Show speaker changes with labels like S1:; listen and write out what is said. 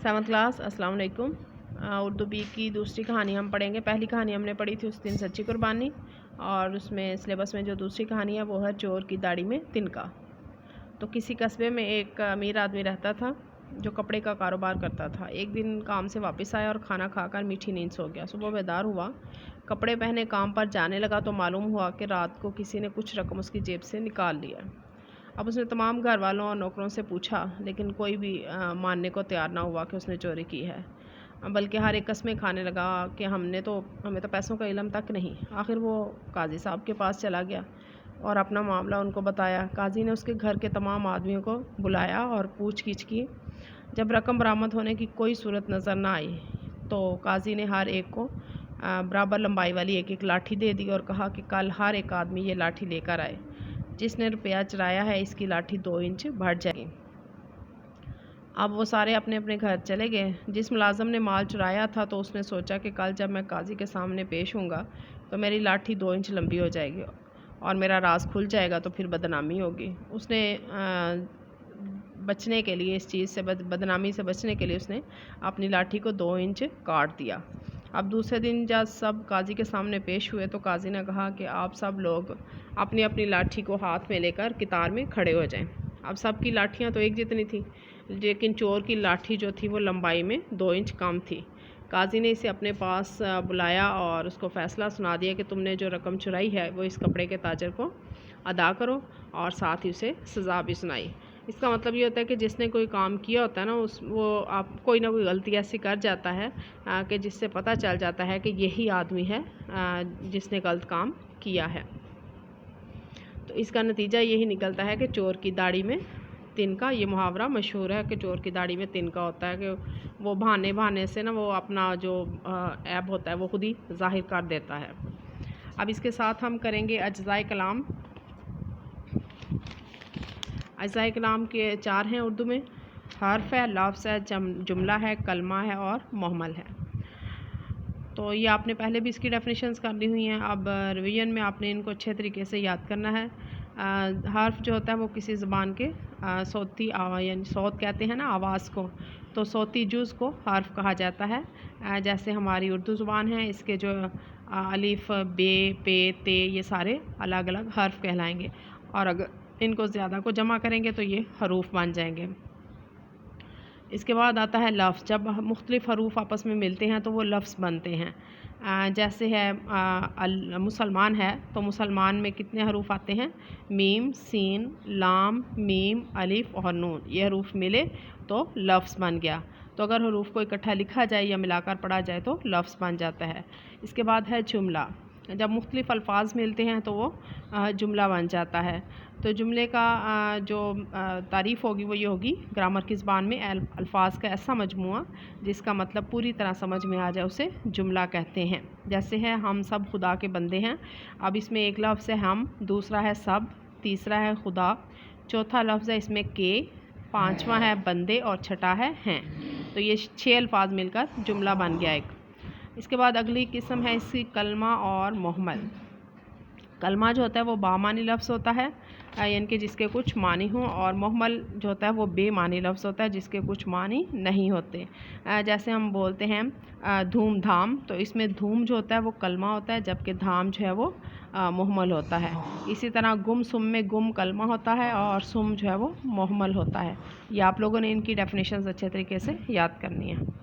S1: 7th class अस्सलाम वालेकुम। Urdu B की दूसरी कहानी हम पढ़ेंगे। पहली कहानी हमने पढ़ी थी उस दिन सच्ची कुर्बानी, और उसमें सिलेबस में जो दूसरी कहानी है वो है चोर की दाढ़ी में तिनका। तो किसी कस्बे में एक अमीर आदमी रहता था जो कपड़े का कारोबार करता था। एक दिन काम से वापस आया और खाना खाकर मीठी नींद सो गया। सुबह बेदार हुआ, कपड़े पहने काम पर जाने लगा तो मालूम हुआ कि रात को किसी ने कुछ रकम उसकी जेब से निकाल लिया। अब उसने तमाम घर वालों और नौकरों से पूछा, लेकिन कोई भी मानने को तैयार ना हुआ कि उसने चोरी की है। बल्कि हर एक कस्में खाने लगा कि हमें तो पैसों का इल्म तक नहीं। आखिर वो काजी साहब के पास चला गया और अपना मामला उनको बताया। काजी ने उसके घर के तमाम आदमियों को बुलाया और पूछ-गीछ की। जब रकम बरामद होने की कोई सूरत नज़र ना आई तो काजी ने हर एक को बराबर लंबाई वाली एक एक लाठी दे दी और कहा कि कल हर एक आदमी ये लाठी लेकर आए। जिसने रुपया चुराया है इसकी लाठी 2 इंच बढ़ जाएगी। अब वो सारे अपने अपने घर चले गए। जिस मुलाजम ने माल चुराया था तो उसने सोचा कि कल जब मैं काजी के सामने पेश होऊंगा तो मेरी लाठी 2 इंच लंबी हो जाएगी और मेरा राज खुल जाएगा, तो फिर बदनामी होगी। उसने बचने के लिए, इस चीज़ से बदनामी से बचने के लिए उसने अपनी लाठी को 2 इंच काट दिया। अब दूसरे दिन जब सब काजी के सामने पेश हुए तो काजी ने कहा कि आप सब लोग अपनी अपनी लाठी को हाथ में लेकर कतार में खड़े हो जाएं। अब सब की लाठियाँ तो एक जितनी थी, लेकिन चोर की लाठी जो थी वो लंबाई में 2 इंच कम थी। काजी ने इसे अपने पास बुलाया और उसको फ़ैसला सुना दिया कि तुमने जो रकम चुराई है वो इस कपड़े के ताजर को अदा करो, और साथ ही उसे सज़ा भी सुनाई। इसका मतलब ये होता है कि जिसने कोई काम किया होता है ना, वो आप कोई ना कोई गलती ऐसी कर जाता है कि जिससे पता चल जाता है कि यही आदमी है जिसने गलत काम किया है। तो इसका नतीजा यही निकलता है कि चोर की दाढ़ी में तिनका। ये मुहावरा मशहूर है कि चोर की दाढ़ी में तिनका होता है कि वो बहाने बहाने से ना वो अपना जो ऐब होता है वो खुद ही ज़ाहिर कर देता है। अब इसके साथ हम करेंगे अज्ज़ाए कलाम। अज्ज़ाए कलाम के 4 हैं उर्दू में। हर्फ है, लफ्ज़ है, जुमला है, कलमा है और मुहम्मल है। तो ये आपने पहले भी इसकी डेफिनेशंस कर ली हुई हैं। अब रिवीजन में आपने इनको अच्छे तरीके से याद करना है। हर्फ जो होता है वो किसी ज़बान के सौती यानी सौत कहते हैं ना आवाज़ को, तो सौती जुज़ को हर्फ कहा जाता है। जैसे हमारी उर्दू ज़ुबान है, इसके जो अलिफ, बे, पे, ते ये सारे अलग अलग हर्फ कहलाएंगे, और अगर इनको ज़्यादा को जमा करेंगे तो ये हरूफ बन जाएंगे। इसके बाद आता है लफ्ज़। जब मुख्तलिफ़ हरूफ आपस में मिलते हैं तो वो लफ्ज़ बनते हैं। जैसे है मुसलमान है तो मुसलमान में कितने हरूफ आते हैं? मीम, सीन, लाम, मीम, अलिफ और नून। ये हरूफ मिले तो लफ्ज़ बन गया। तो अगर हरूफ को इकट्ठा लिखा जाए या मिलाकर पढ़ा जाए तो लफ्ज़ बन जाता है। इसके बाद है जुमला। जब मुख्तलिफ़ अल्फाज मिलते हैं तो वो जुमला बन जाता है। तो जुमले का जो तारीफ़ होगी वो ये होगी, ग्रामर की ज़बान में अल्फाज का ऐसा मजमुआ जिसका मतलब पूरी तरह समझ में आ जाए उसे जुमला कहते हैं। जैसे है हम सब खुदा के बंदे हैं। अब इसमें एक लफ्ज़ है हम, दूसरा है सब, तीसरा है खुदा, चौथा लफ्ज़ है इसमें के, पाँचवा है बंदे और छठा है हैं। तो ये 6 अल्फाज मिलकर जुमला बन गया एक। इसके बाद अगली किस्म है इसकी कलमा और मुहम्मल। कलमा जो होता है वो बामानी लफ्ज़ होता है, यानी कि जिसके कुछ मानी हों, और मुहम्मल जो होता है वो बेमानी लफ्ज़ होता है जिसके कुछ मानी नहीं होते। जैसे हम बोलते हैं धूम धाम, तो इसमें धूम जो होता है वो कलमा होता है, जबकि धाम जो है वो मुहम्मल होता है। इसी तरह गुम सुम में गुम कलमा होता है और सुम जो है वो मुहम्मल होता है। ये आप लोगों ने इनकी डेफिनेशंस अच्छे तरीके से याद करनी है।